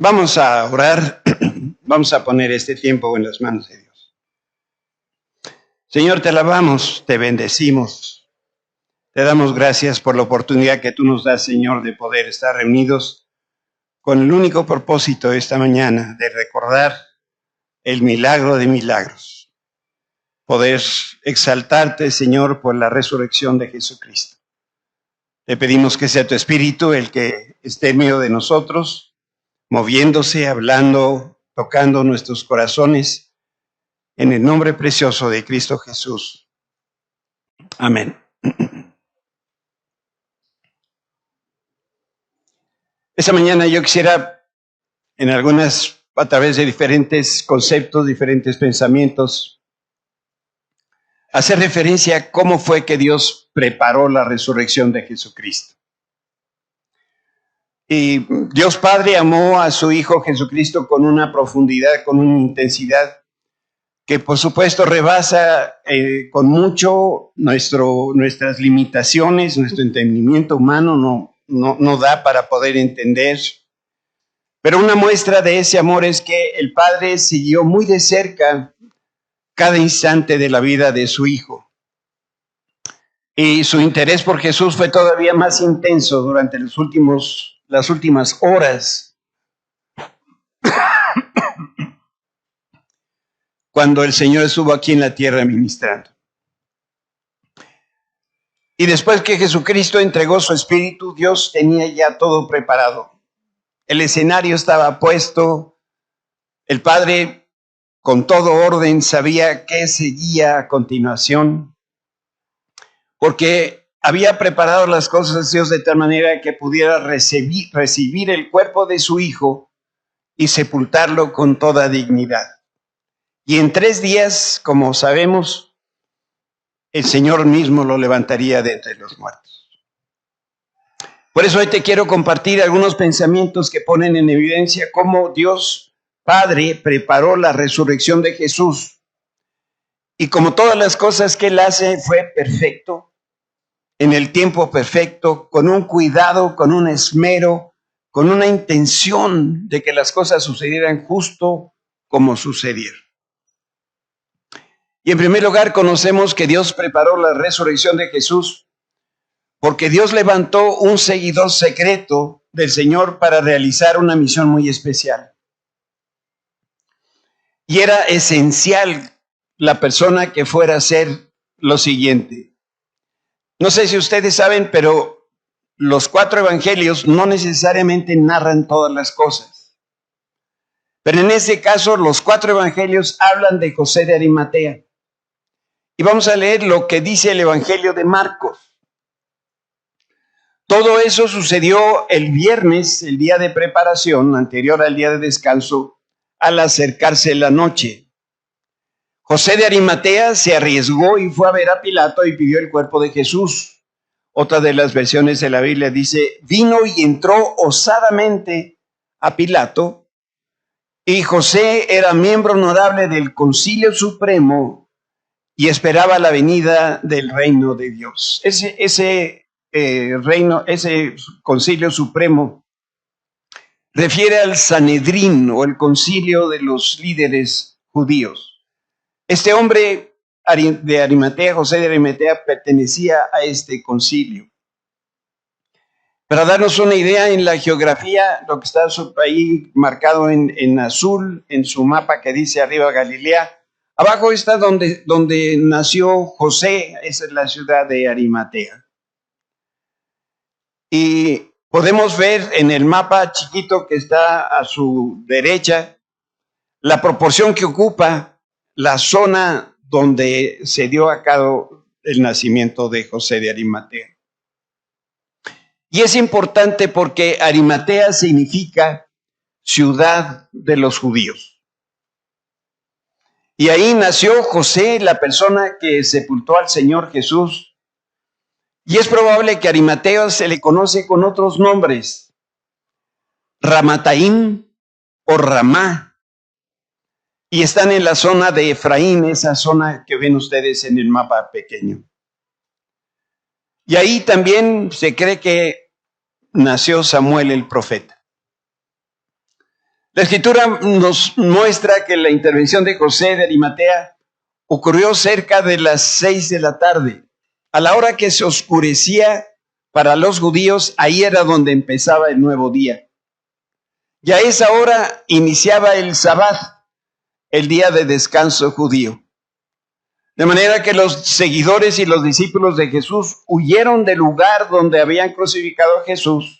Vamos a orar, vamos a poner este tiempo en las manos de Dios. Señor, te alabamos, te bendecimos, te damos gracias por la oportunidad que tú nos das, Señor, de poder estar reunidos con el único propósito esta mañana de recordar el milagro de milagros, poder exaltarte, Señor, por la resurrección de Jesucristo. Te pedimos que sea tu Espíritu el que esté en medio de nosotros, moviéndose, hablando, tocando nuestros corazones, en el nombre precioso de Cristo Jesús. Amén. Esta mañana yo quisiera, a través de diferentes conceptos, diferentes pensamientos, hacer referencia a cómo fue que Dios preparó la resurrección de Jesucristo. Y Dios Padre amó a su Hijo Jesucristo con una profundidad, con una intensidad que por supuesto rebasa con mucho nuestras limitaciones, nuestro entendimiento humano no da para poder entender. Pero una muestra de ese amor es que el Padre siguió muy de cerca cada instante de la vida de su Hijo. Y su interés por Jesús fue todavía más intenso durante las últimas horas, cuando el Señor estuvo aquí en la tierra ministrando. Y después que Jesucristo entregó su espíritu, Dios tenía ya todo preparado. El escenario estaba puesto, el Padre con todo orden sabía qué seguía a continuación, porque había preparado las cosas Dios de tal manera que pudiera recibir el cuerpo de su Hijo y sepultarlo con toda dignidad. Y en 3 días, como sabemos, el Señor mismo lo levantaría de entre los muertos. Por eso hoy te quiero compartir algunos pensamientos que ponen en evidencia cómo Dios Padre preparó la resurrección de Jesús. Y como todas las cosas que Él hace, fue perfecto, en el tiempo perfecto, con un cuidado, con un esmero, con una intención de que las cosas sucedieran justo como sucedieron. Y en primer lugar, conocemos que Dios preparó la resurrección de Jesús porque Dios levantó un seguidor secreto del Señor para realizar una misión muy especial. Y era esencial la persona que fuera a hacer lo siguiente. No sé si ustedes saben, pero los 4 evangelios no necesariamente narran todas las cosas. Pero en este caso, los 4 evangelios hablan de José de Arimatea. Y vamos a leer lo que dice el evangelio de Marcos. Todo eso sucedió el viernes, el día de preparación, anterior al día de descanso, al acercarse la noche. José de Arimatea se arriesgó y fue a ver a Pilato y pidió el cuerpo de Jesús. Otra de las versiones de la Biblia dice, vino y entró osadamente a Pilato, y José era miembro honorable del Concilio Supremo y esperaba la venida del reino de Dios. Ese Concilio Supremo refiere al Sanedrín o el concilio de los líderes judíos. Este hombre de Arimatea, José de Arimatea, pertenecía a este concilio. Para darnos una idea en la geografía, lo que está ahí marcado en azul, en su mapa que dice arriba Galilea, abajo está donde nació José, esa es la ciudad de Arimatea. Y podemos ver en el mapa chiquito que está a su derecha, la proporción que ocupa la zona donde se dio a cabo el nacimiento de José de Arimatea. Y es importante porque Arimatea significa ciudad de los judíos. Y ahí nació José, la persona que sepultó al Señor Jesús. Y es probable que Arimatea se le conoce con otros nombres, Ramataim o Ramá. Y están en la zona de Efraín, esa zona que ven ustedes en el mapa pequeño. Y ahí también se cree que nació Samuel el profeta. La Escritura nos muestra que la intervención de José de Arimatea ocurrió cerca de las 6 de la tarde. A la hora que se oscurecía para los judíos, ahí era donde empezaba el nuevo día. Y a esa hora iniciaba el Sabbat, el día de descanso judío. De manera que los seguidores y los discípulos de Jesús huyeron del lugar donde habían crucificado a Jesús,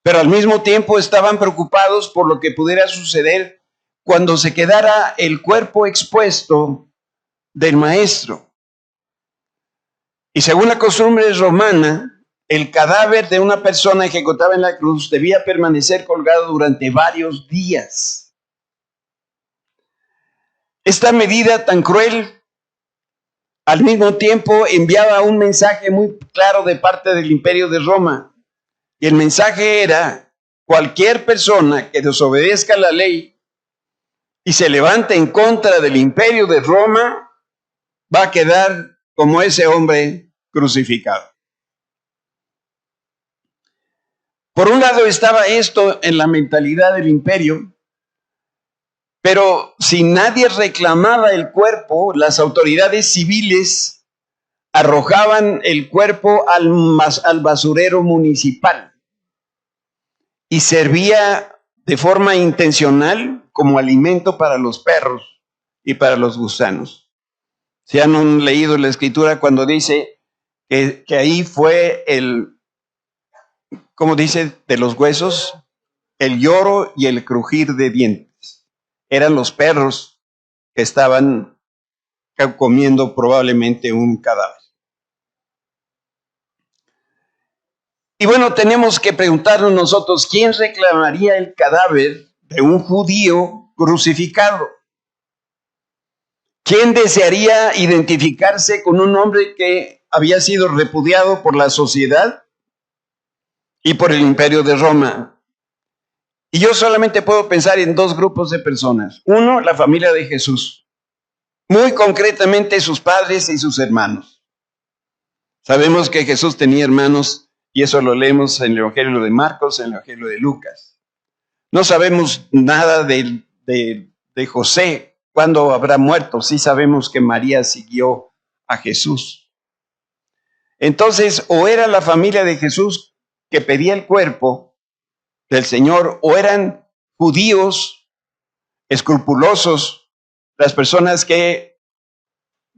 pero al mismo tiempo estaban preocupados por lo que pudiera suceder cuando se quedara el cuerpo expuesto del maestro. Y según la costumbre romana, el cadáver de una persona ejecutada en la cruz debía permanecer colgado durante varios días. Esta medida tan cruel al mismo tiempo enviaba un mensaje muy claro de parte del Imperio de Roma. Y el mensaje era: cualquier persona que desobedezca la ley y se levante en contra del Imperio de Roma va a quedar como ese hombre crucificado. Por un lado estaba esto en la mentalidad del imperio, pero si nadie reclamaba el cuerpo, las autoridades civiles arrojaban el cuerpo al basurero municipal y servía de forma intencional como alimento para los perros y para los gusanos. Si han leído la Escritura cuando dice que ahí fue como dice, de los huesos, el lloro y el crujir de dientes. Eran los perros que estaban comiendo probablemente un cadáver. Y bueno, tenemos que preguntarnos nosotros, ¿quién reclamaría el cadáver de un judío crucificado? ¿Quién desearía identificarse con un hombre que había sido repudiado por la sociedad y por el Imperio de Roma? Y yo solamente puedo pensar en dos grupos de personas. Uno, la familia de Jesús. Muy concretamente sus padres y sus hermanos. Sabemos que Jesús tenía hermanos y eso lo leemos en el Evangelio de Marcos, en el Evangelio de Lucas. No sabemos nada de José, cuándo habrá muerto. Sí sabemos que María siguió a Jesús. Entonces, o era la familia de Jesús que pedía el cuerpo del Señor, o eran judíos escrupulosos, las personas que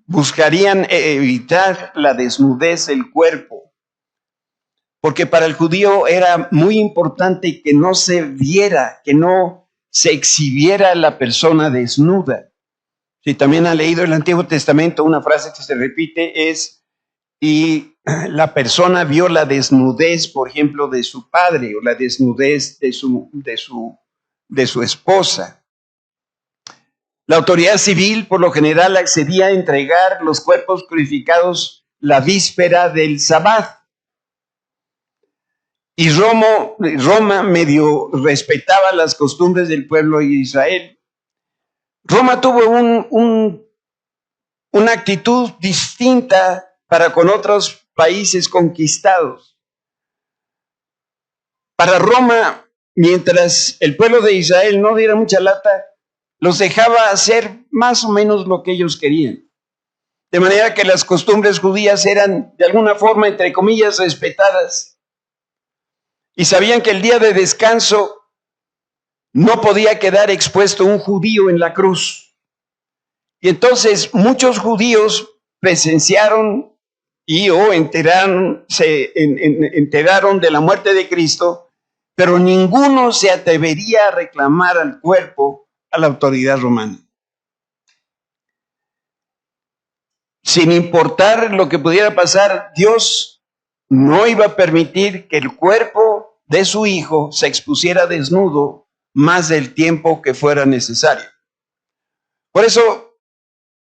buscarían evitar la desnudez del cuerpo, porque para el judío era muy importante que no se viera, que no se exhibiera la persona desnuda. Si también han leído el Antiguo Testamento, una frase que se repite es: y la persona vio la desnudez, por ejemplo, de su padre, o la desnudez de su esposa. La autoridad civil, por lo general, accedía a entregar los cuerpos crucificados la víspera del Sabbat. Y Roma medio respetaba las costumbres del pueblo de Israel. Roma tuvo una actitud distinta para con otros países conquistados. Para Roma, mientras el pueblo de Israel no diera mucha lata, los dejaba hacer más o menos lo que ellos querían. De manera que las costumbres judías eran, de alguna forma, entre comillas, respetadas. Y sabían que el día de descanso no podía quedar expuesto un judío en la cruz. Y entonces muchos judíos presenciaron se enteraron de la muerte de Cristo, pero ninguno se atrevería a reclamar al cuerpo a la autoridad romana. Sin importar lo que pudiera pasar, Dios no iba a permitir que el cuerpo de su hijo se expusiera desnudo más del tiempo que fuera necesario. Por eso,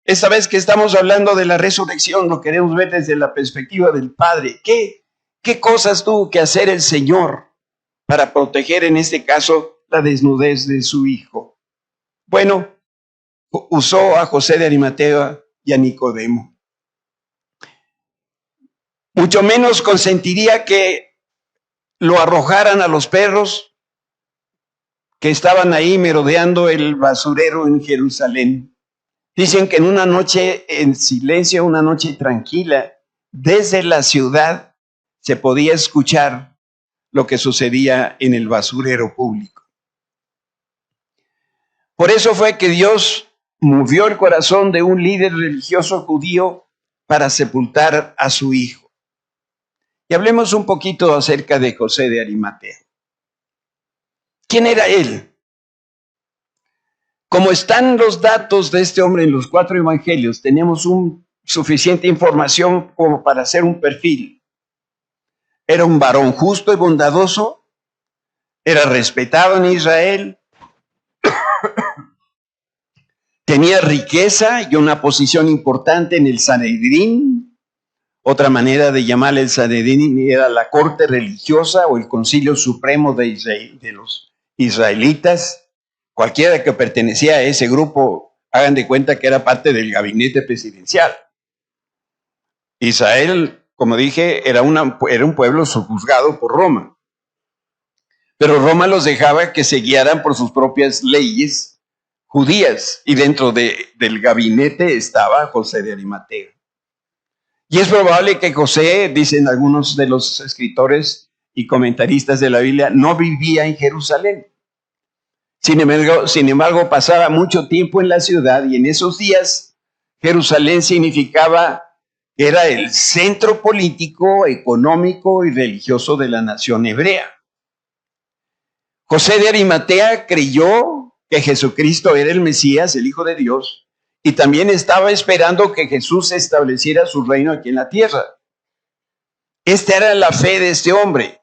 esta vez que estamos hablando de la resurrección, lo queremos ver desde la perspectiva del Padre. ¿Qué cosas tuvo que hacer el Señor para proteger, en este caso, la desnudez de su hijo? Bueno, usó a José de Arimatea y a Nicodemo. Mucho menos consentiría que lo arrojaran a los perros, que estaban ahí merodeando el basurero en Jerusalén. Dicen que en una noche en silencio, una noche tranquila, desde la ciudad se podía escuchar lo que sucedía en el basurero público. Por eso fue que Dios movió el corazón de un líder religioso judío para sepultar a su hijo. Y hablemos un poquito acerca de José de Arimatea. ¿Quién era él? Como están los datos de este hombre en los 4 evangelios, tenemos suficiente información como para hacer un perfil. Era un varón justo y bondadoso, era respetado en Israel, tenía riqueza y una posición importante en el Sanedrín. Otra manera de llamarle el Sanedrín era la corte religiosa o el concilio supremo de los israelitas. Cualquiera que pertenecía a ese grupo, hagan de cuenta que era parte del gabinete presidencial. Israel, como dije, era un pueblo sojuzgado por Roma. Pero Roma los dejaba que se guiaran por sus propias leyes judías. Y dentro del gabinete estaba José de Arimatea. Y es probable que José, dicen algunos de los escritores y comentaristas de la Biblia, no vivía en Jerusalén. Sin embargo, pasaba mucho tiempo en la ciudad y en esos días Jerusalén significaba que era el centro político, económico y religioso de la nación hebrea. José de Arimatea creyó que Jesucristo era el Mesías, el Hijo de Dios, y también estaba esperando que Jesús estableciera su reino aquí en la tierra. Esta era la fe de este hombre.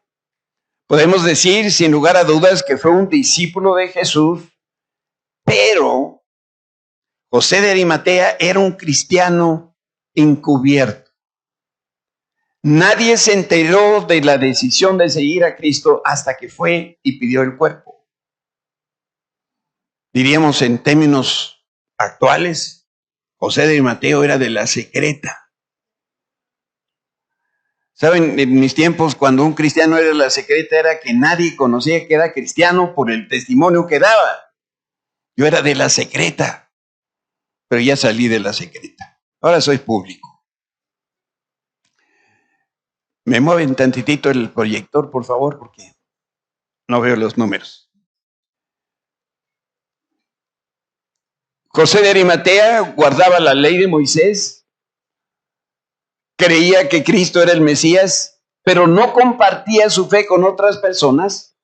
Podemos decir, sin lugar a dudas, que fue un discípulo de Jesús, pero José de Arimatea era un cristiano encubierto. Nadie se enteró de la decisión de seguir a Cristo hasta que fue y pidió el cuerpo. Diríamos en términos actuales, José de Arimatea era de la secreta. Saben, en mis tiempos, cuando un cristiano era de la secreta, era que nadie conocía que era cristiano por el testimonio que daba. Yo era de la secreta, pero ya salí de la secreta. Ahora soy público. ¿Me mueven tantitito el proyector, por favor? Porque no veo los números. José de Arimatea guardaba la ley de Moisés, creía que Cristo era el Mesías, pero no compartía su fe con otras personas,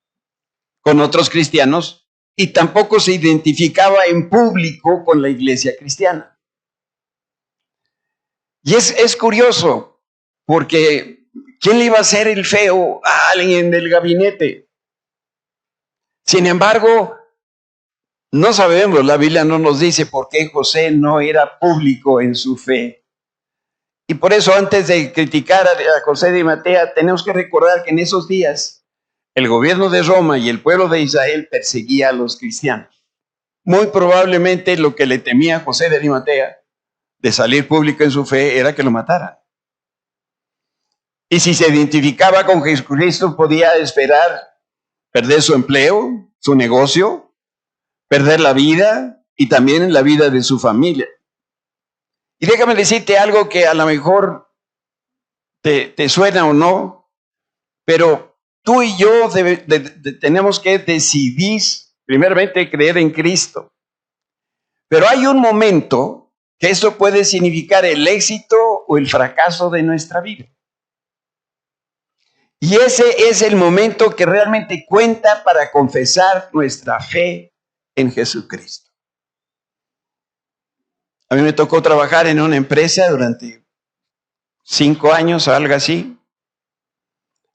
con otros cristianos, y tampoco se identificaba en público con la iglesia cristiana. Y es curioso, porque ¿quién le iba a hacer el feo a alguien del gabinete? Sin embargo, no sabemos, la Biblia no nos dice por qué José no era público en su fe. Y por eso, antes de criticar a José de Arimatea, tenemos que recordar que en esos días el gobierno de Roma y el pueblo de Israel perseguía a los cristianos. Muy probablemente lo que le temía a José de Arimatea de salir público en su fe era que lo mataran. Y si se identificaba con Jesucristo, podía esperar perder su empleo, su negocio, perder la vida y también la vida de su familia. Y déjame decirte algo que a lo mejor te suena o no, pero tú y yo tenemos que decidir, primeramente, creer en Cristo. Pero hay un momento que eso puede significar el éxito o el fracaso de nuestra vida. Y ese es el momento que realmente cuenta para confesar nuestra fe en Jesucristo. A mí me tocó trabajar en una empresa durante 5 años o algo así,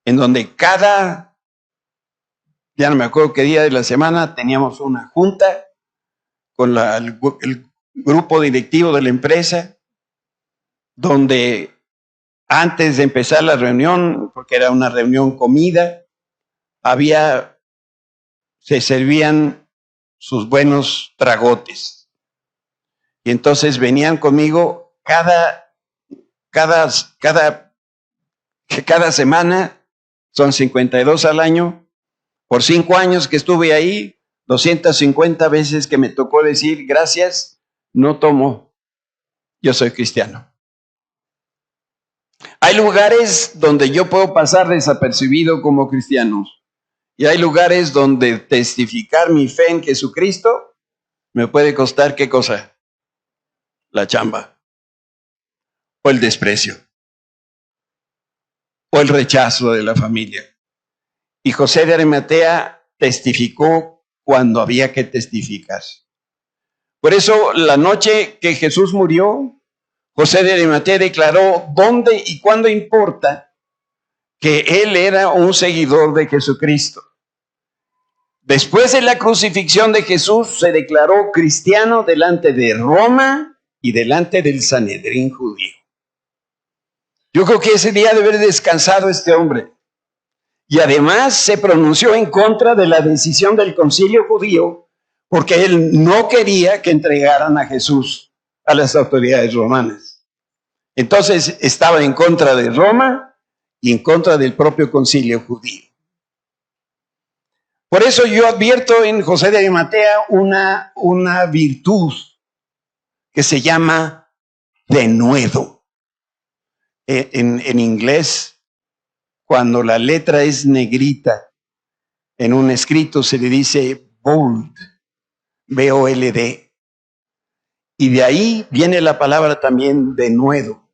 en donde ya no me acuerdo qué día de la semana, teníamos una junta con el grupo directivo de la empresa, donde antes de empezar la reunión, porque era una reunión comida, se servían sus buenos tragotes. Y entonces venían conmigo cada semana, son 52 al año, por 5 años que estuve ahí, 250 veces que me tocó decir, gracias, no tomo, yo soy cristiano. Hay lugares donde yo puedo pasar desapercibido como cristiano. Y hay lugares donde testificar mi fe en Jesucristo me puede costar, ¿qué cosa? La chamba, o el desprecio, o el rechazo de la familia. Y José de Arimatea testificó cuando había que testificar. Por eso, la noche que Jesús murió, José de Arimatea declaró dónde y cuándo importa que él era un seguidor de Jesucristo. Después de la crucifixión de Jesús, se declaró cristiano delante de Roma y delante del Sanedrín judío. Yo creo que ese día debe haber descansado este hombre. Y además se pronunció en contra de la decisión del concilio judío, porque él no quería que entregaran a Jesús a las autoridades romanas. Entonces estaba en contra de Roma y en contra del propio concilio judío. Por eso yo advierto en José de Arimatea una virtud que se llama denuedo. En inglés, cuando la letra es negrita, en un escrito se le dice bold, B-O-L-D. Y de ahí viene la palabra también denuedo.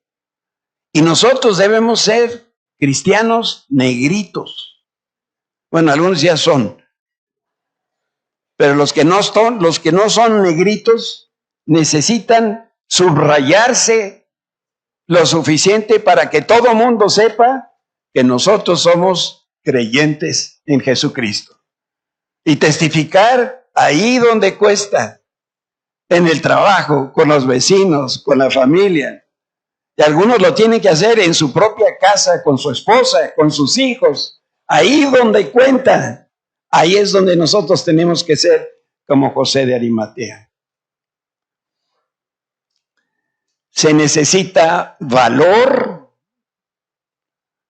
Y nosotros debemos ser cristianos negritos. Bueno, algunos ya son. Pero los que no son negritos necesitan subrayarse lo suficiente para que todo mundo sepa que nosotros somos creyentes en Jesucristo. Y testificar ahí donde cuesta, en el trabajo, con los vecinos, con la familia. Y algunos lo tienen que hacer en su propia casa, con su esposa, con sus hijos. Ahí donde cuenta. Ahí es donde nosotros tenemos que ser como José de Arimatea. Se necesita valor,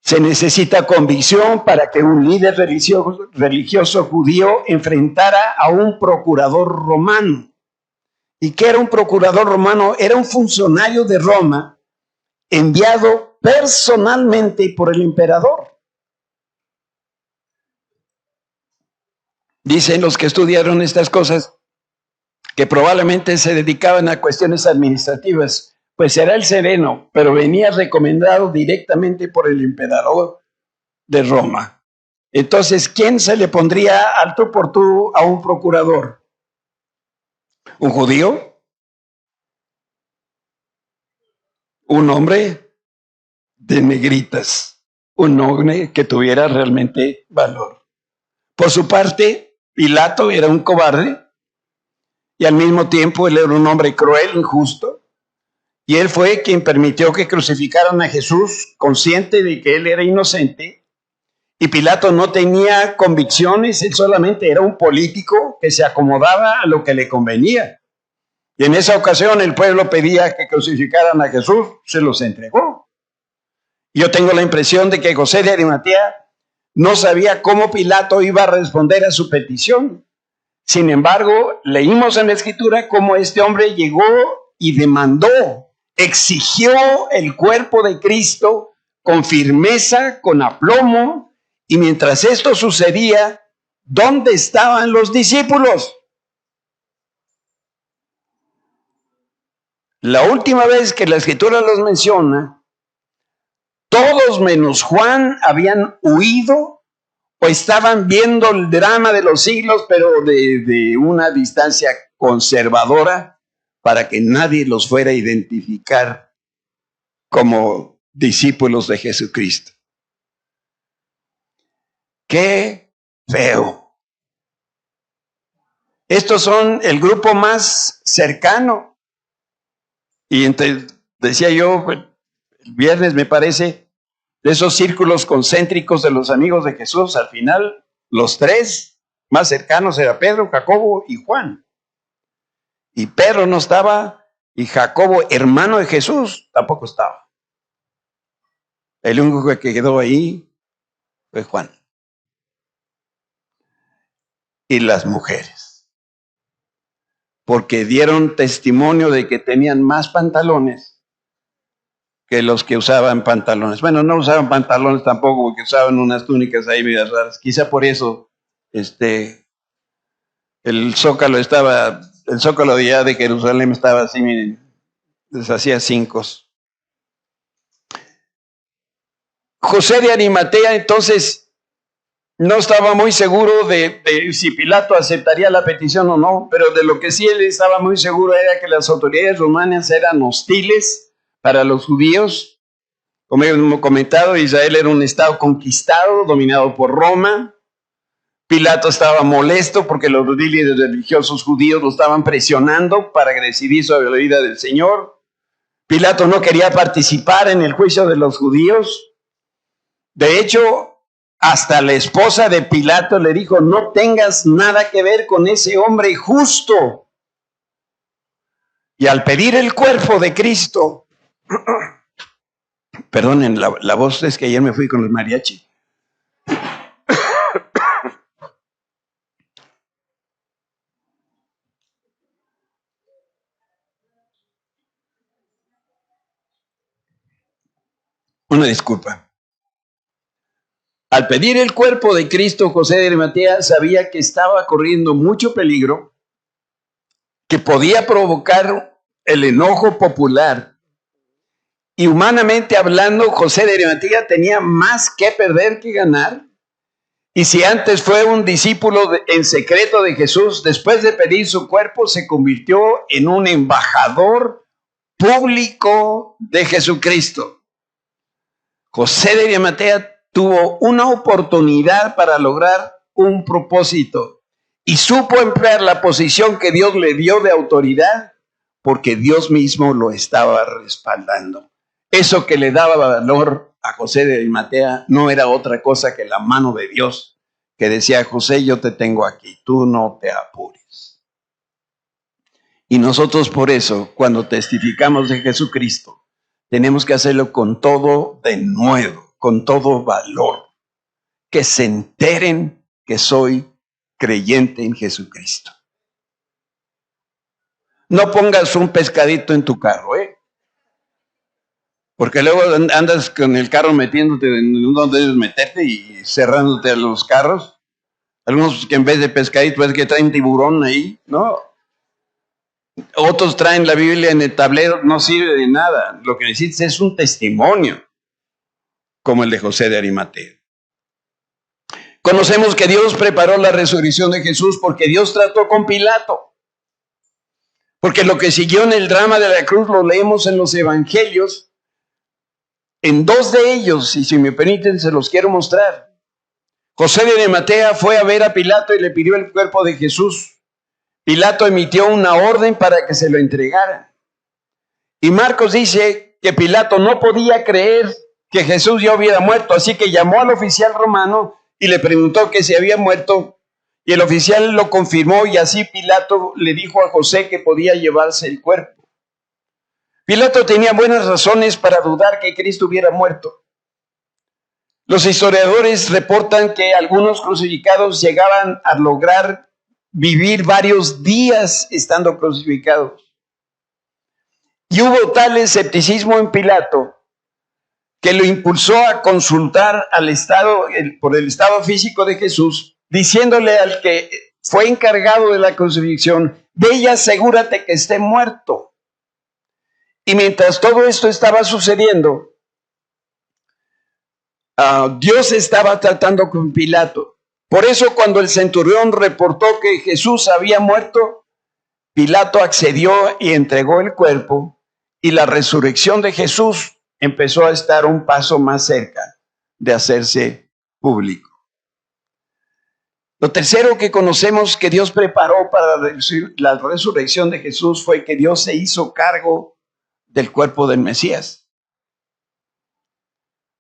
se necesita convicción para que un líder religioso judío enfrentara a un procurador romano. ¿Y qué era un procurador romano? Era un funcionario de Roma enviado personalmente por el emperador. Dicen los que estudiaron estas cosas que probablemente se dedicaban a cuestiones administrativas, pues era el sereno, pero venía recomendado directamente por el emperador de Roma. Entonces, ¿quién se le pondría al tú por tú a un procurador? ¿Un judío? ¿Un hombre de negritas? ¿Un hombre que tuviera realmente valor? Por su parte, Pilato era un cobarde y al mismo tiempo él era un hombre cruel, injusto, y él fue quien permitió que crucificaran a Jesús, consciente de que él era inocente, y Pilato no tenía convicciones, él solamente era un político que se acomodaba a lo que le convenía. Y en esa ocasión el pueblo pedía que crucificaran a Jesús, se los entregó. Yo tengo la impresión de que José de Arimatea no sabía cómo Pilato iba a responder a su petición. Sin embargo, leímos en la Escritura cómo este hombre llegó y demandó, exigió el cuerpo de Cristo con firmeza, con aplomo, y mientras esto sucedía, ¿dónde estaban los discípulos? La última vez que la Escritura los menciona, todos menos Juan habían huido o estaban viendo el drama de los siglos, pero de una distancia conservadora para que nadie los fuera a identificar como discípulos de Jesucristo. ¡Qué feo! Estos son el grupo más cercano. Y decía yo, el viernes me parece, de esos círculos concéntricos de los amigos de Jesús, al final los tres más cercanos eran Pedro, Jacobo y Juan. Y Pedro no estaba, y Jacobo, hermano de Jesús, tampoco estaba. El único que quedó ahí fue Juan. Y las mujeres. porque dieron testimonio de que tenían más pantalones que los que usaban pantalones. Bueno, no usaban pantalones tampoco, porque usaban unas túnicas ahí medias raras. Quizá por eso el zócalo de allá de Jerusalén estaba así, miren, les hacía cincos. José de Arimatea entonces no estaba muy seguro de si Pilato aceptaría la petición o no, pero de lo que sí él estaba muy seguro era que las autoridades romanas eran hostiles para los judíos. Como hemos comentado, Israel era un estado conquistado, dominado por Roma. Pilato estaba molesto porque los líderes religiosos judíos lo estaban presionando para decidir sobre la vida del Señor. Pilato no quería participar en el juicio de los judíos. De hecho, hasta la esposa de Pilato le dijo: no tengas nada que ver con ese hombre justo. Y al pedir el cuerpo de Cristo, perdonen la voz, es que ayer me fui con el mariachi. Una disculpa. Al pedir el cuerpo de Cristo, José de Arimatea sabía que estaba corriendo mucho peligro, que podía provocar el enojo popular. Y humanamente hablando, José de Arimatea tenía más que perder que ganar. Y si antes fue un discípulo en secreto de Jesús, después de pedir su cuerpo, se convirtió en un embajador público de Jesucristo. José de Arimatea tuvo una oportunidad para lograr un propósito y supo emplear la posición que Dios le dio de autoridad, porque Dios mismo lo estaba respaldando. Eso que le daba valor a José de Arimatea no era otra cosa que la mano de Dios, que decía: José, yo te tengo aquí, tú no te apures. Y nosotros por eso, cuando testificamos de Jesucristo, tenemos que hacerlo con todo denuedo, con todo valor, que se enteren que soy creyente en Jesucristo. No pongas un pescadito en tu carro, porque luego andas con el carro metiéndote en donde debes meterte y cerrándote a los carros. Algunos que en vez de pescadito es que traen tiburón ahí, ¿no? Otros traen la Biblia en el tablero, no sirve de nada. Lo que necesitas es un testimonio, como el de José de Arimatea. Conocemos que Dios preparó la resurrección de Jesús porque Dios trató con Pilato. Porque lo que siguió en el drama de la cruz lo leemos en los evangelios. En dos de ellos, y si me permiten, se los quiero mostrar. José de Arimatea fue a ver a Pilato y le pidió el cuerpo de Jesús. Pilato emitió una orden para que se lo entregara. Y Marcos dice que Pilato no podía creer que Jesús ya hubiera muerto, así que llamó al oficial romano y le preguntó que si había muerto, y el oficial lo confirmó, y así Pilato le dijo a José que podía llevarse el cuerpo. Pilato tenía buenas razones para dudar que Cristo hubiera muerto. Los historiadores reportan que algunos crucificados llegaban a lograr vivir varios días estando crucificados. Y hubo tal escepticismo en Pilato que lo impulsó a consultar por el estado físico de Jesús, diciéndole al que fue encargado de la crucifixión: ve y asegúrate que esté muerto. Y mientras todo esto estaba sucediendo, Dios estaba tratando con Pilato. Por eso, cuando el centurión reportó que Jesús había muerto, Pilato accedió y entregó el cuerpo, y la resurrección de Jesús empezó a estar un paso más cerca de hacerse público. Lo tercero que conocemos que Dios preparó para la resurrección de Jesús fue que Dios se hizo cargo del cuerpo del Mesías.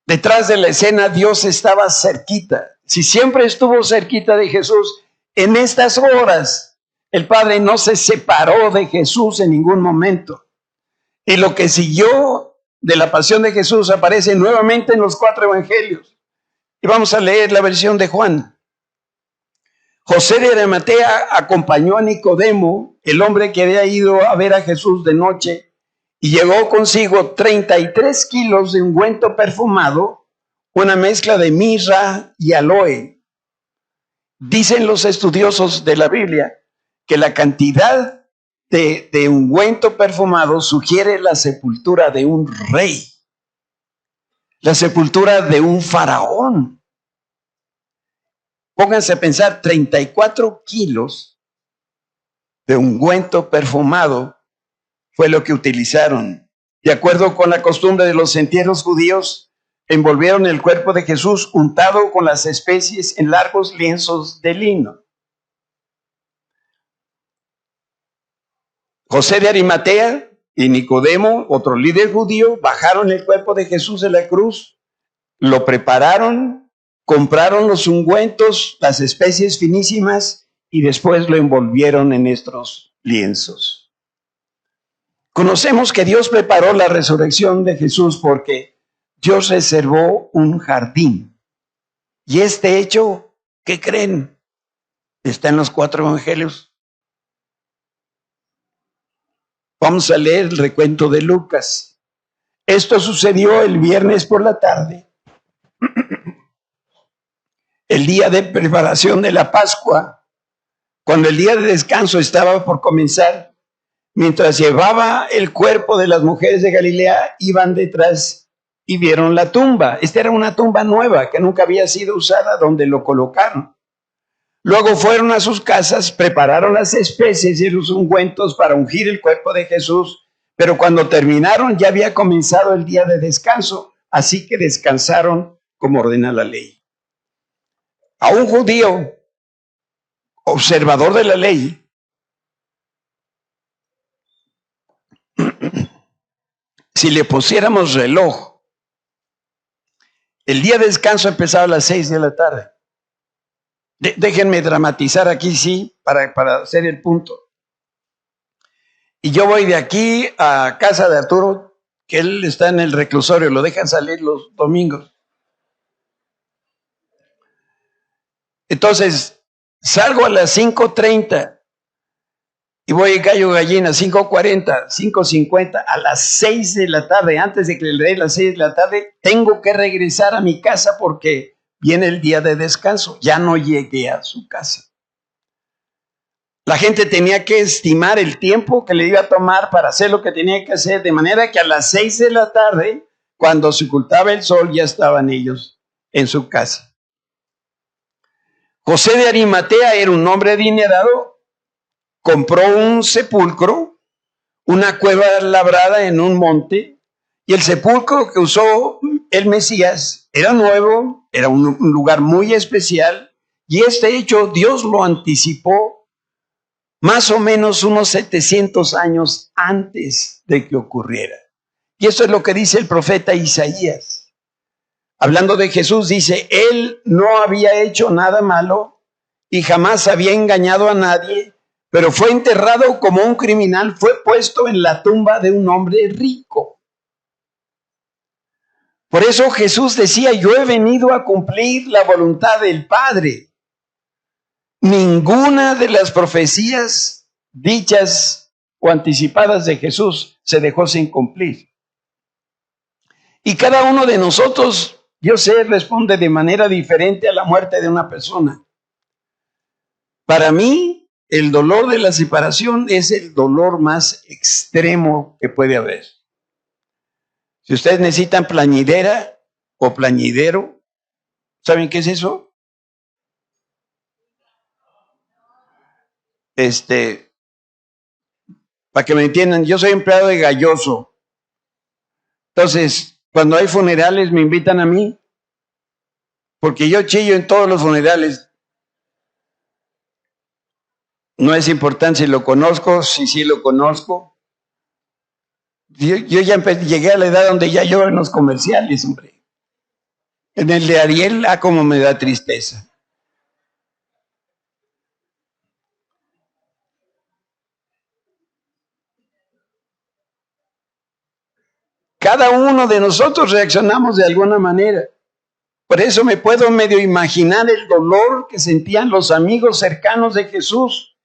Detrás de la escena, Dios estaba cerquita. Si siempre estuvo cerquita de Jesús, en estas horas el Padre no se separó de Jesús en ningún momento. Y lo que siguió de la pasión de Jesús aparece nuevamente en los 4 evangelios. Y vamos a leer la versión de Juan. José de Arimatea acompañó a Nicodemo, el hombre que había ido a ver a Jesús de noche, y llevó consigo 33 kilos de ungüento perfumado, una mezcla de mirra y aloe. Dicen los estudiosos de la Biblia que la cantidad de ungüento perfumado sugiere la sepultura de un rey, la sepultura de un faraón. Pónganse a pensar, 34 kilos de ungüento perfumado fue lo que utilizaron. De acuerdo con la costumbre de los entierros judíos, envolvieron el cuerpo de Jesús untado con las especies en largos lienzos de lino. José de Arimatea y Nicodemo, otro líder judío, bajaron el cuerpo de Jesús de la cruz, lo prepararon, compraron los ungüentos, las especies finísimas y después lo envolvieron en estos lienzos. Conocemos que Dios preparó la resurrección de Jesús porque Dios reservó un jardín. Y este hecho, ¿qué creen? Está en los 4 evangelios. Vamos a leer el recuento de Lucas. Esto sucedió el viernes por la tarde, el día de preparación de la Pascua, cuando el día de descanso estaba por comenzar. Mientras llevaba el cuerpo de las mujeres de Galilea, iban detrás y vieron la tumba. Esta era una tumba nueva que nunca había sido usada, donde lo colocaron. Luego fueron a sus casas, prepararon las especies y los ungüentos para ungir el cuerpo de Jesús, pero cuando terminaron ya había comenzado el día de descanso, así que descansaron como ordena la ley. A un judío, observador de la ley, si le pusiéramos reloj, el día de descanso empezaba a las 6 de la tarde. Déjenme dramatizar aquí, sí, para hacer el punto. Y yo voy de aquí a casa de Arturo, que él está en el reclusorio, lo dejan salir los domingos. Entonces, salgo a las 5:30 y voy a Gallo Gallina, 5:40, 5:50, a las 6 de la tarde, antes de que le dé las 6 de la tarde, tengo que regresar a mi casa porque viene el día de descanso. Ya no llegué a su casa. La gente tenía que estimar el tiempo que le iba a tomar para hacer lo que tenía que hacer, de manera que a las 6 de la tarde, cuando se ocultaba el sol, ya estaban ellos en su casa. José de Arimatea era un hombre adinerado, compró un sepulcro, una cueva labrada en un monte, y el sepulcro que usó el Mesías era nuevo, era un lugar muy especial, y este hecho Dios lo anticipó más o menos unos 700 años antes de que ocurriera. Y esto es lo que dice el profeta Isaías. Hablando de Jesús, dice, él no había hecho nada malo y jamás había engañado a nadie, pero fue enterrado como un criminal, fue puesto en la tumba de un hombre rico. Por eso Jesús decía, yo he venido a cumplir la voluntad del Padre. Ninguna de las profecías dichas o anticipadas de Jesús se dejó sin cumplir. Y cada uno de nosotros, yo sé, responde de manera diferente a la muerte de una persona. Para mí, el dolor de la separación es el dolor más extremo que puede haber. Si ustedes necesitan plañidera o plañidero, ¿saben qué es eso? Para que me entiendan, yo soy empleado de Galloso. Entonces, cuando hay funerales me invitan a mí, porque yo chillo en todos los funerales. No es importante si lo conozco, si sí lo conozco. Yo ya llegué a la edad donde ya lloro en los comerciales, hombre. En el de Ariel, como me da tristeza. Cada uno de nosotros reaccionamos de alguna manera. Por eso me puedo medio imaginar el dolor que sentían los amigos cercanos de Jesús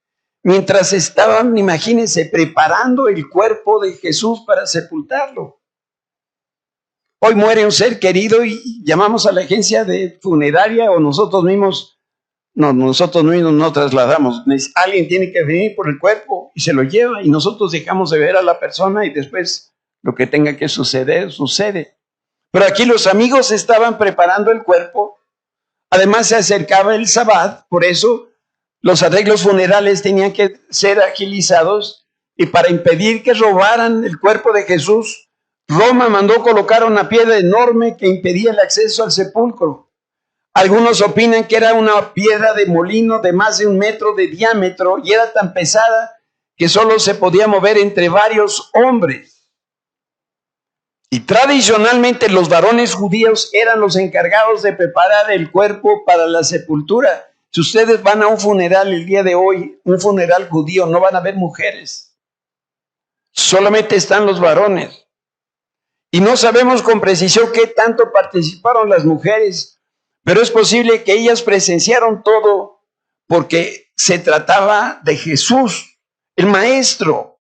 mientras estaban, imagínense, preparando el cuerpo de Jesús para sepultarlo. Hoy muere un ser querido y llamamos a la agencia de funeraria o nosotros mismos no trasladamos. Alguien tiene que venir por el cuerpo y se lo lleva y nosotros dejamos de ver a la persona y después lo que tenga que suceder, sucede. Pero aquí los amigos estaban preparando el cuerpo. Además se acercaba el Sabbat, por eso los arreglos funerales tenían que ser agilizados y para impedir que robaran el cuerpo de Jesús, Roma mandó colocar una piedra enorme que impedía el acceso al sepulcro. Algunos opinan que era una piedra de molino de más de 1 metro de diámetro y era tan pesada que solo se podía mover entre varios hombres. Y tradicionalmente los varones judíos eran los encargados de preparar el cuerpo para la sepultura. Si ustedes van a un funeral el día de hoy, un funeral judío, no van a ver mujeres. Solamente están los varones. Y no sabemos con precisión qué tanto participaron las mujeres, pero es posible que ellas presenciaron todo porque se trataba de Jesús, el Maestro,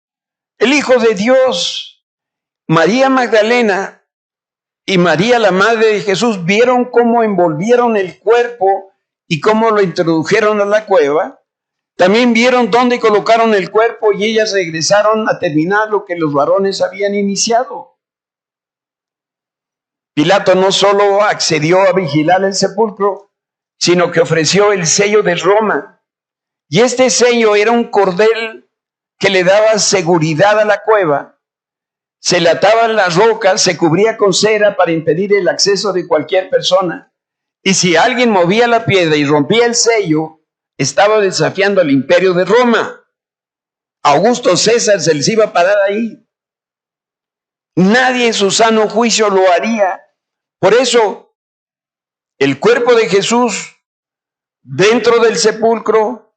el Hijo de Dios. María Magdalena y María, la madre de Jesús, vieron cómo envolvieron el cuerpo y cómo lo introdujeron a la cueva. También vieron dónde colocaron el cuerpo y ellas regresaron a terminar lo que los varones habían iniciado. Pilato no solo accedió a vigilar el sepulcro, sino que ofreció el sello de Roma. Y este sello era un cordel que le daba seguridad a la cueva. Se le ataban las rocas, se cubría con cera para impedir el acceso de cualquier persona. Y si alguien movía la piedra y rompía el sello, estaba desafiando al imperio de Roma. Augusto César se les iba a parar ahí. Nadie en su sano juicio lo haría. Por eso, el cuerpo de Jesús dentro del sepulcro,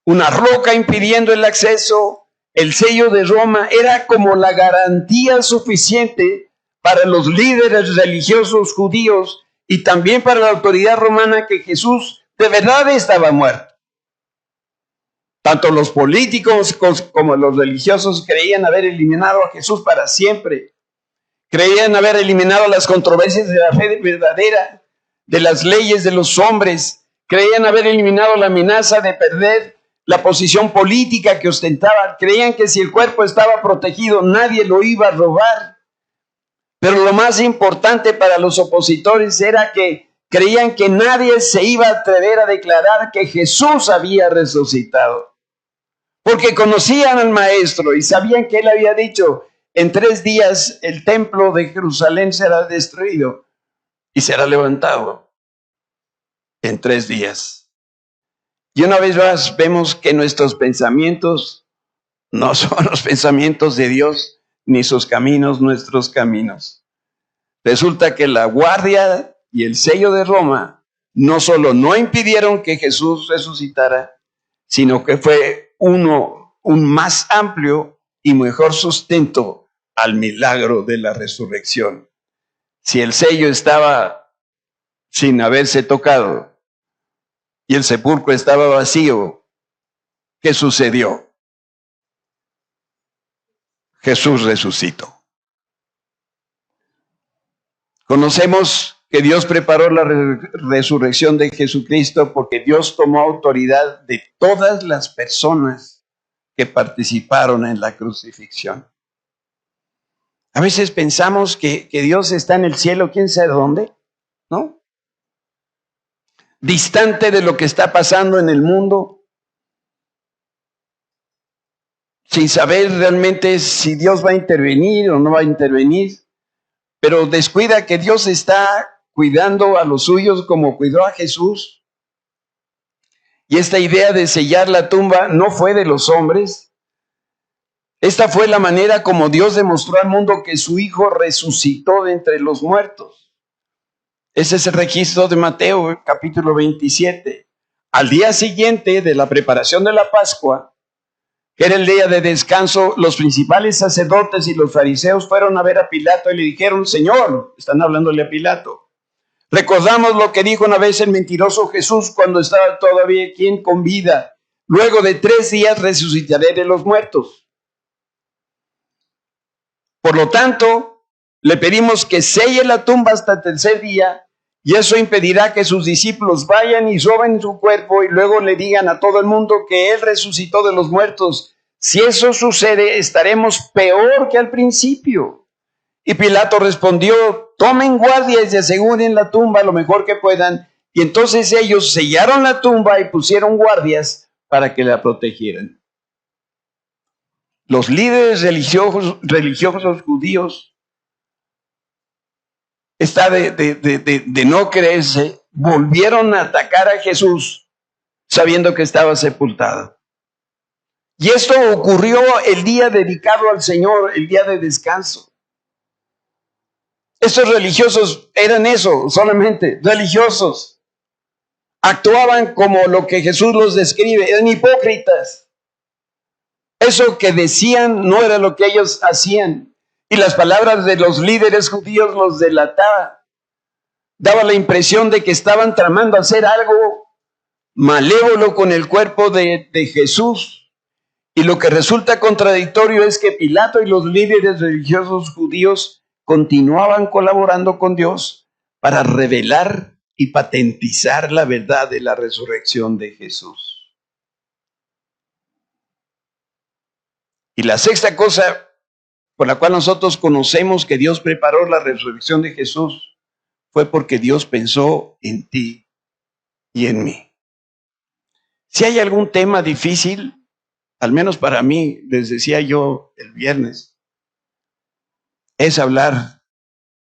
una roca impidiendo el acceso, el sello de Roma era como la garantía suficiente para los líderes religiosos judíos y también para la autoridad romana que Jesús de verdad estaba muerto. Tanto los políticos como los religiosos creían haber eliminado a Jesús para siempre. Creían haber eliminado las controversias de la fe verdadera, de las leyes de los hombres. Creían haber eliminado la amenaza de perder la posición política que ostentaban. Creían que si el cuerpo estaba protegido, nadie lo iba a robar. Pero lo más importante para los opositores era que creían que nadie se iba a atrever a declarar que Jesús había resucitado. Porque conocían al Maestro y sabían que él había dicho, en 3 días el templo de Jerusalén será destruido y será levantado en 3 días. Y una vez más vemos que nuestros pensamientos no son los pensamientos de Dios, ni sus caminos nuestros caminos. Resulta que la guardia y el sello de Roma no solo no impidieron que Jesús resucitara, sino que fue un más amplio y mejor sustento al milagro de la resurrección. Si el sello estaba sin haberse tocado, y el sepulcro estaba vacío, ¿qué sucedió? Jesús resucitó. Conocemos que Dios preparó la resurrección de Jesucristo porque Dios tomó autoridad de todas las personas que participaron en la crucifixión. A veces pensamos que Dios está en el cielo, quién sabe dónde, ¿no? Distante de lo que está pasando en el mundo, sin saber realmente si Dios va a intervenir o no va a intervenir, pero descuida que Dios está cuidando a los suyos como cuidó a Jesús. Y esta idea de sellar la tumba no fue de los hombres. Esta fue la manera como Dios demostró al mundo que su Hijo resucitó de entre los muertos. Ese es el registro de Mateo, capítulo 27. Al día siguiente de la preparación de la Pascua, que era el día de descanso, los principales sacerdotes y los fariseos fueron a ver a Pilato y le dijeron, Señor, están hablándole a Pilato, Recordamos lo que dijo una vez el mentiroso Jesús cuando estaba todavía quien con vida. Luego de 3 días resucitaré de los muertos. Por lo tanto, le pedimos que selle la tumba hasta el tercer día, y eso impedirá que sus discípulos vayan y roben su cuerpo y luego le digan a todo el mundo que Él resucitó de los muertos. Si eso sucede, estaremos peor que al principio. Y Pilato respondió: tomen guardias y aseguren la tumba lo mejor que puedan. Y entonces ellos sellaron la tumba y pusieron guardias para que la protegieran. Los líderes religiosos judíos, de no creerse, volvieron a atacar a Jesús sabiendo que estaba sepultado. Y esto ocurrió el día dedicado al Señor, el día de descanso. Estos religiosos eran eso, solamente religiosos. Actuaban como lo que Jesús los describe, eran hipócritas. Eso que decían no era lo que ellos hacían. Y las palabras de los líderes judíos los delataban. Daba la impresión de que estaban tramando hacer algo malévolo con el cuerpo de Jesús. Y lo que resulta contradictorio es que Pilato y los líderes religiosos judíos continuaban colaborando con Dios para revelar y patentizar la verdad de la resurrección de Jesús. Y la sexta cosa por la cual nosotros conocemos que Dios preparó la resurrección de Jesús fue porque Dios pensó en ti y en mí. Si hay algún tema difícil, al menos para mí, les decía yo el viernes, es hablar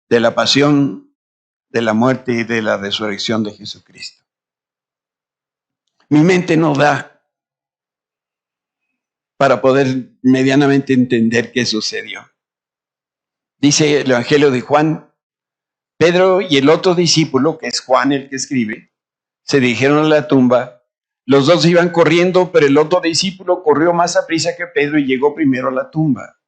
de la pasión, de la muerte y de la resurrección de Jesucristo. Mi mente no da para poder medianamente entender qué sucedió. Dice el Evangelio de Juan: Pedro y el otro discípulo, que es Juan el que escribe, se dirigieron a la tumba. Los dos iban corriendo, pero el otro discípulo corrió más aprisa que Pedro y llegó primero a la tumba.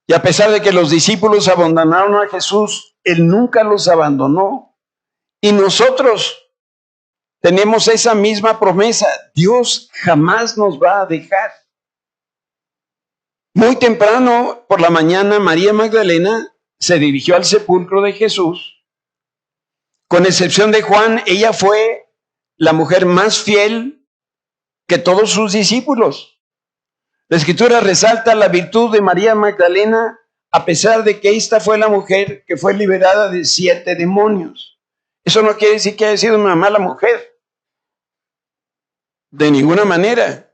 Y a pesar de que los discípulos abandonaron a Jesús, Él nunca los abandonó. Y nosotros tenemos esa misma promesa: Dios jamás nos va a dejar. Muy temprano por la mañana, María Magdalena se dirigió al sepulcro de Jesús. Con excepción de Juan, ella fue la mujer más fiel que todos sus discípulos. La Escritura resalta la virtud de María Magdalena, a pesar de que esta fue la mujer que fue liberada de 7 demonios. Eso no quiere decir que haya sido una mala mujer. De ninguna manera.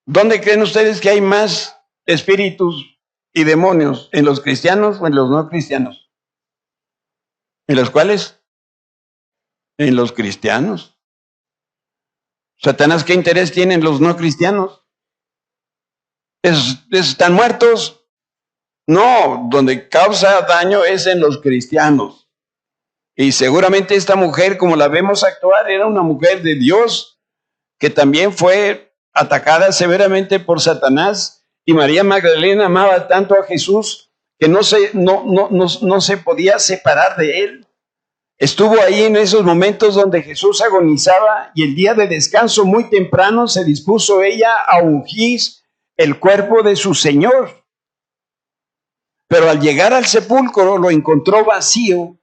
¿Dónde creen ustedes que hay más espíritus y demonios? ¿En los cristianos o en los no cristianos? ¿En los cuales? En los cristianos. ¿Satanás qué interés tienen los no cristianos? ¿Están muertos? No, donde causa daño es en los cristianos. Y seguramente esta mujer, como la vemos actuar, era una mujer de Dios que también fue atacada severamente por Satanás. Y María Magdalena amaba tanto a Jesús que no se podía separar de él. Estuvo ahí en esos momentos donde Jesús agonizaba, y el día de descanso muy temprano se dispuso ella a ungir el cuerpo de su Señor. Pero al llegar al sepulcro lo encontró vacío.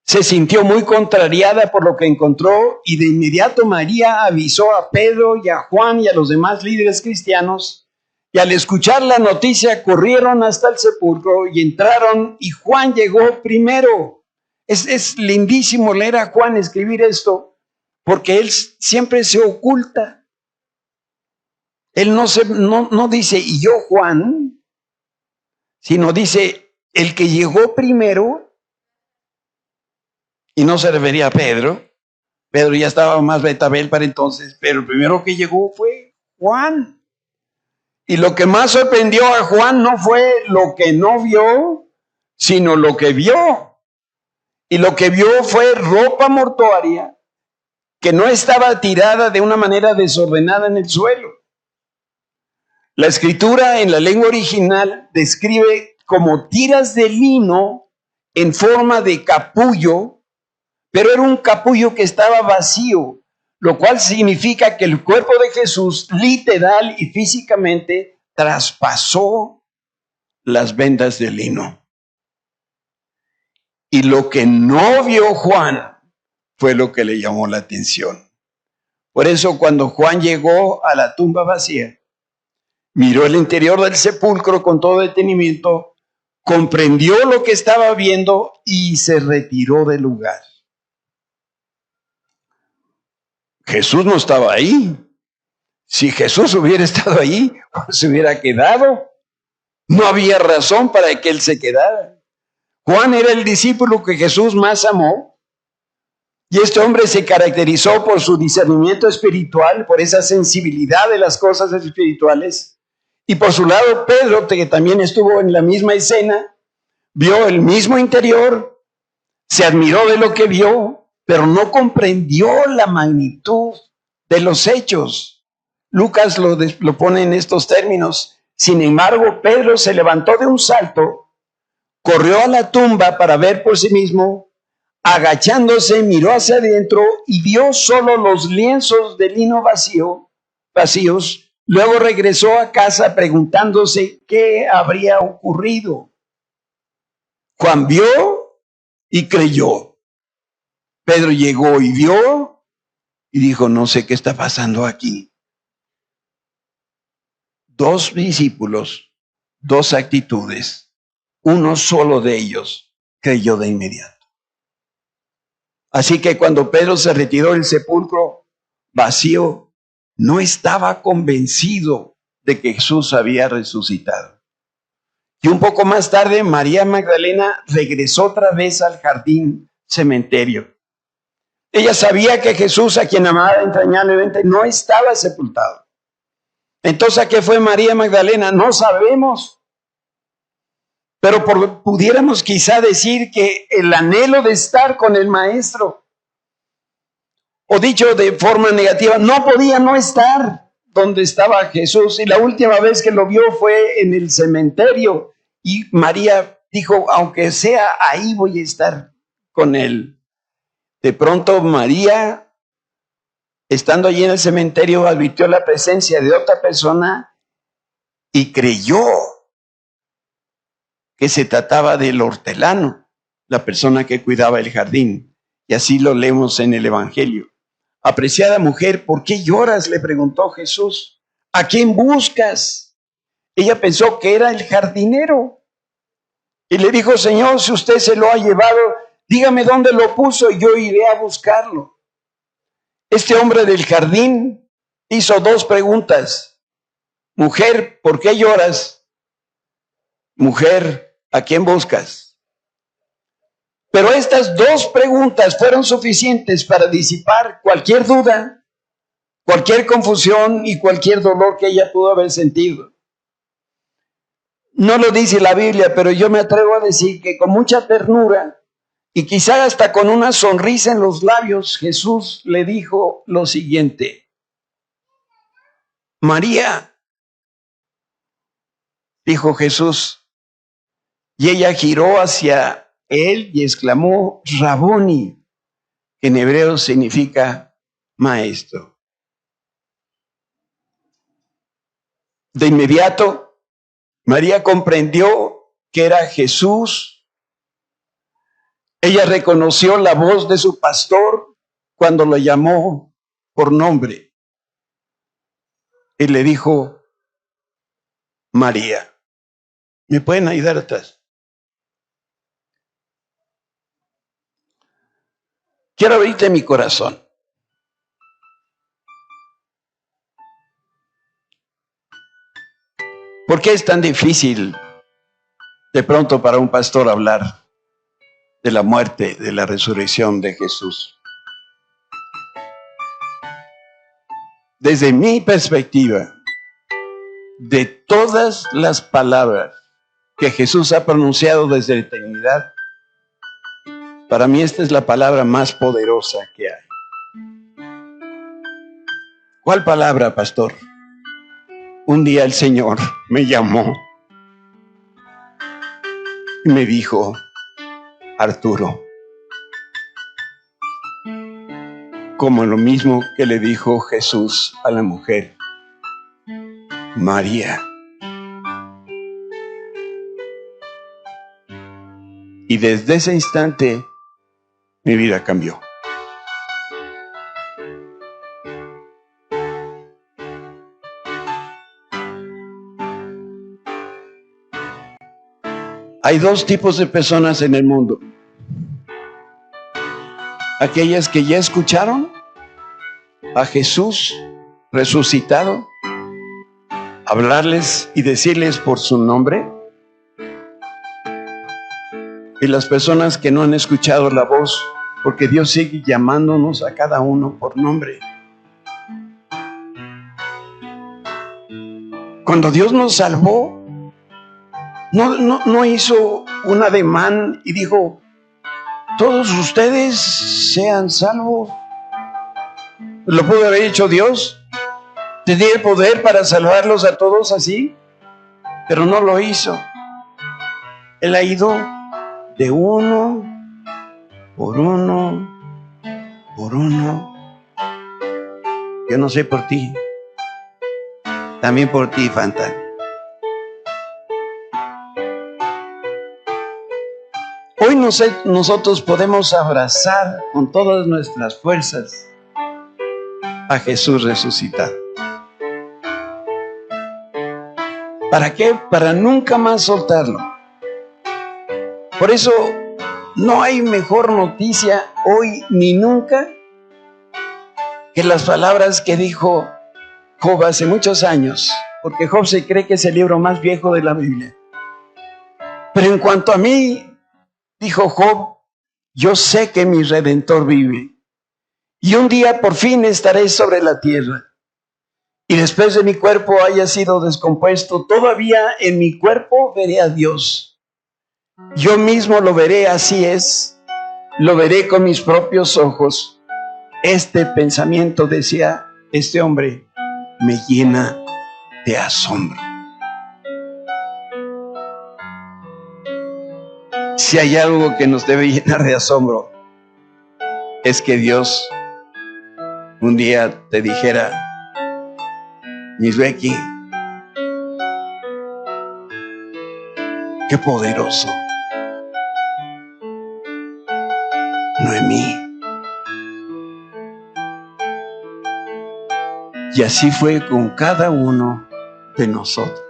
Se sintió muy contrariada por lo que encontró, y de inmediato María avisó a Pedro y a Juan y a los demás líderes cristianos, y al escuchar la noticia corrieron hasta el sepulcro y entraron, y Juan llegó primero. Es lindísimo leer a Juan escribir esto, porque él siempre se oculta. Él no dice "y yo Juan", sino dice "el que llegó primero", y no se refería a Pedro. Pedro ya estaba más betabel para entonces, pero el primero que llegó fue Juan. Y lo que más sorprendió a Juan no fue lo que no vio, sino lo que vio. Y lo que vio fue ropa mortuaria que no estaba tirada de una manera desordenada en el suelo. La Escritura en la lengua original describe como tiras de lino en forma de capullo, pero era un capullo que estaba vacío, lo cual significa que el cuerpo de Jesús literal y físicamente traspasó las vendas de lino. Y lo que no vio Juan fue lo que le llamó la atención. Por eso cuando Juan llegó a la tumba vacía, miró el interior del sepulcro con todo detenimiento, comprendió lo que estaba viendo y se retiró del lugar. Jesús no estaba ahí. Si Jesús hubiera estado ahí, se hubiera quedado. No había razón para que él se quedara. Juan era el discípulo que Jesús más amó. Y este hombre se caracterizó por su discernimiento espiritual, por esa sensibilidad de las cosas espirituales. Y por su lado, Pedro, que también estuvo en la misma escena, vio el mismo interior, se admiró de lo que vio, pero no comprendió la magnitud de los hechos. Lucas lo pone en estos términos. Sin embargo, Pedro se levantó de un salto, corrió a la tumba para ver por sí mismo, agachándose, miró hacia adentro y vio solo los lienzos de lino vacíos. Luego regresó a casa preguntándose qué habría ocurrido. Juan vio y creyó. Pedro llegó y vio y dijo, no sé qué está pasando aquí. Dos discípulos, dos actitudes. Uno solo de ellos creyó de inmediato. Así que cuando Pedro se retiró del sepulcro vacío, no estaba convencido de que Jesús había resucitado. Y un poco más tarde, María Magdalena regresó otra vez al jardín cementerio. Ella sabía que Jesús, a quien amaba entrañablemente, no estaba sepultado. Entonces, ¿a qué fue María Magdalena? No sabemos. Pero pudiéramos quizá decir que el anhelo de estar con el Maestro, o dicho de forma negativa, no podía no estar donde estaba Jesús. Y la última vez que lo vio fue en el cementerio. Y María dijo, aunque sea ahí voy a estar con él. De pronto María, estando allí en el cementerio, advirtió la presencia de otra persona y creyó que se trataba del hortelano, la persona que cuidaba el jardín. Y así lo leemos en el Evangelio. Apreciada mujer, ¿por qué lloras?, le preguntó Jesús. ¿A quién buscas? Ella pensó que era el jardinero. Y le dijo, Señor, si usted se lo ha llevado, dígame dónde lo puso y yo iré a buscarlo. Este hombre del jardín hizo dos preguntas. Mujer, ¿por qué lloras? Mujer, ¿a quién buscas? Pero estas dos preguntas fueron suficientes para disipar cualquier duda, cualquier confusión y cualquier dolor que ella pudo haber sentido. No lo dice la Biblia, pero yo me atrevo a decir que con mucha ternura y quizá hasta con una sonrisa en los labios, Jesús le dijo lo siguiente. María, dijo Jesús, y ella giró hacia él y exclamó, Raboni, que en hebreo significa maestro. De inmediato, María comprendió que era Jesús. Ella reconoció la voz de su pastor cuando lo llamó por nombre. Y le dijo, María, ¿me pueden ayudar atrás? Quiero abrirte mi corazón. ¿Por qué es tan difícil de pronto para un pastor hablar de la muerte, de la resurrección de Jesús? Desde mi perspectiva, de todas las palabras que Jesús ha pronunciado desde la eternidad, para mí esta es la palabra más poderosa que hay. ¿Cuál palabra, pastor? Un día el Señor me llamó y me dijo, Arturo. Como lo mismo que le dijo Jesús a la mujer, María. Y desde ese instante mi vida cambió. Hay dos tipos de personas en el mundo. Aquellas que ya escucharon a Jesús resucitado hablarles y decirles por su nombre, y las personas que no han escuchado la voz, porque Dios sigue llamándonos a cada uno por nombre. Cuando Dios nos salvó, no hizo un ademán y dijo, todos ustedes sean salvos. ¿Lo pudo haber hecho Dios? ¿Tenía el poder para salvarlos a todos así? Pero no lo hizo. Él ha ido de uno por uno, por uno. Yo no sé por ti. También por ti, Fanta. Hoy nosotros podemos abrazar con todas nuestras fuerzas a Jesús resucitado. ¿Para qué? Para nunca más soltarlo. Por eso no hay mejor noticia hoy ni nunca que las palabras que dijo Job hace muchos años, porque Job se cree que es el libro más viejo de la Biblia. Pero en cuanto a mí, dijo Job, yo sé que mi Redentor vive y un día por fin estaré sobre la tierra. Y después de mi cuerpo haya sido descompuesto, todavía en mi cuerpo veré a Dios. Yo mismo lo veré, así es, lo veré con mis propios ojos. Este pensamiento, decía este hombre, me llena de asombro. Si hay algo que nos debe llenar de asombro, es que Dios un día te dijera, Miss Becky, qué poderoso, Noemí. Y así fue con cada uno de nosotros.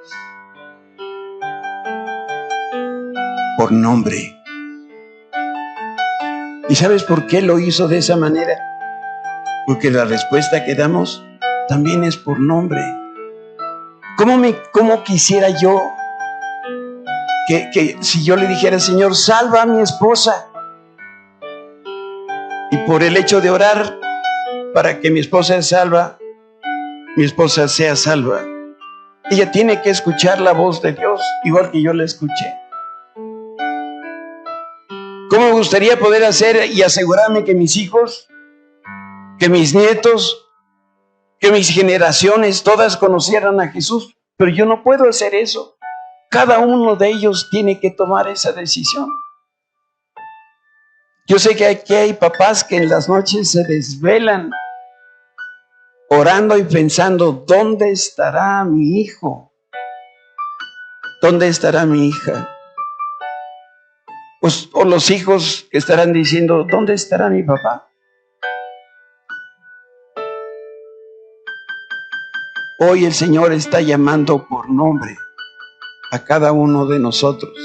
Por nombre. ¿Y sabes por qué lo hizo de esa manera? Porque la respuesta que damos también es por nombre. ¿Cómo quisiera yo que si yo le dijera, Señor, salva a mi esposa? Y por el hecho de orar para que mi esposa sea salva, ella tiene que escuchar la voz de Dios, igual que yo la escuché. ¿Cómo me gustaría poder hacer y asegurarme que mis hijos, que mis nietos, que mis generaciones todas conocieran a Jesús? Pero yo no puedo hacer eso. Cada uno de ellos tiene que tomar esa decisión. Yo sé que aquí hay papás que en las noches se desvelan orando y pensando, ¿dónde estará mi hijo? ¿Dónde estará mi hija? O los hijos que estarán diciendo, ¿dónde estará mi papá? Hoy el Señor está llamando por nombre a cada uno de nosotros.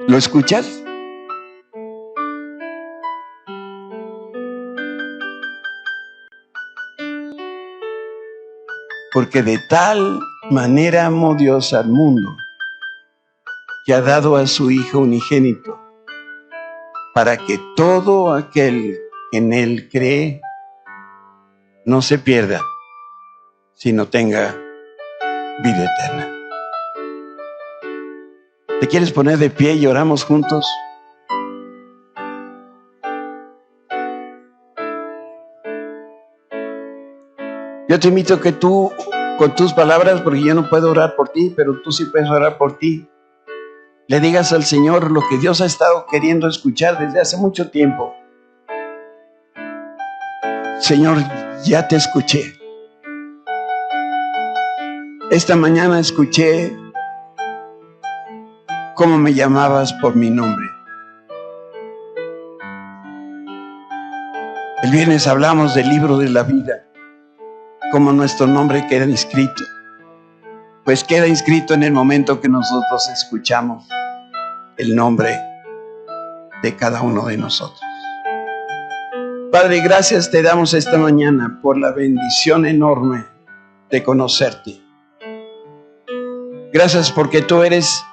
¿Lo escuchas? Porque de tal manera amó Dios al mundo, que ha dado a su Hijo unigénito, para que todo aquel que en Él cree no se pierda, sino tenga vida eterna. ¿Te quieres poner de pie y oramos juntos? Yo te invito a que tú, con tus palabras, porque yo no puedo orar por ti, pero tú sí puedes orar por ti, le digas al Señor lo que Dios ha estado queriendo escuchar desde hace mucho tiempo. Señor, ya te escuché. Esta mañana escuché cómo me llamabas por mi nombre. El viernes hablamos del libro de la vida, cómo nuestro nombre queda inscrito. Pues queda inscrito en el momento que nosotros escuchamos el nombre de cada uno de nosotros. Padre, gracias te damos esta mañana por la bendición enorme de conocerte. Gracias porque tú eres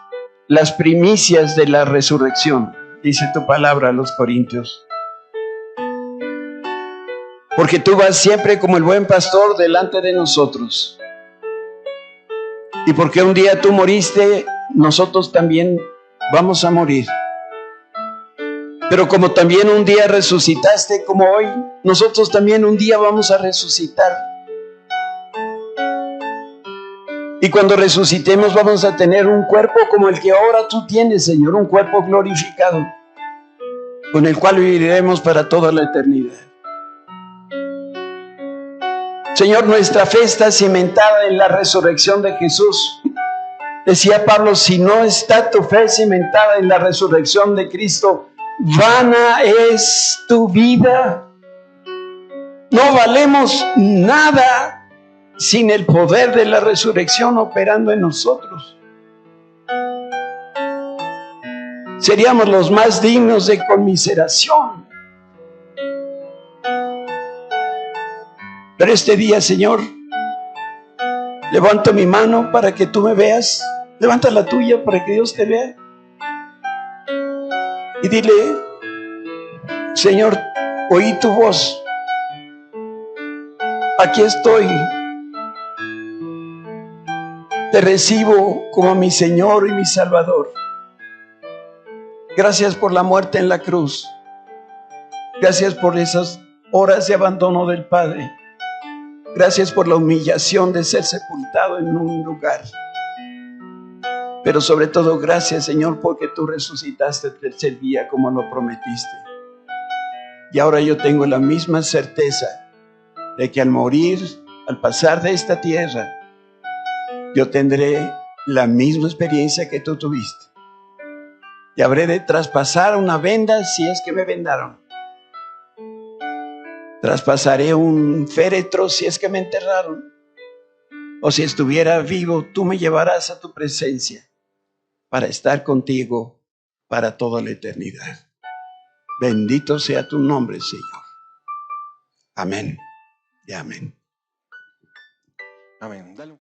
las primicias de la resurrección, dice tu palabra a los Corintios. Porque tú vas siempre como el buen pastor delante de nosotros. Y porque un día tú moriste, nosotros también vamos a morir. Pero como también un día resucitaste como hoy, nosotros también un día vamos a resucitar. Y cuando resucitemos vamos a tener un cuerpo como el que ahora tú tienes, Señor, un cuerpo glorificado, con el cual viviremos para toda la eternidad. Señor, nuestra fe está cimentada en la resurrección de Jesús. Decía Pablo, si no está tu fe cimentada en la resurrección de Cristo, vana es tu vida. No valemos nada sin el poder de la resurrección operando en nosotros. Seríamos los más dignos de conmiseración. Pero este día, Señor, levanto mi mano para que tú me veas. Levanta la tuya para que Dios te vea. Y dile, Señor, oí tu voz. Aquí estoy. Te recibo como mi Señor y mi Salvador. Gracias por la muerte en la cruz. Gracias por esas horas de abandono del Padre. Gracias por la humillación de ser sepultado en un lugar. Pero sobre todo, gracias, Señor, porque tú resucitaste el tercer día como lo prometiste. Y ahora yo tengo la misma certeza de que al morir, al pasar de esta tierra, yo tendré la misma experiencia que tú tuviste. Y habré de traspasar una venda si es que me vendaron. Traspasaré un féretro si es que me enterraron. O si estuviera vivo, tú me llevarás a tu presencia para estar contigo para toda la eternidad. Bendito sea tu nombre, Señor. Amén y amén. Amén. Dale.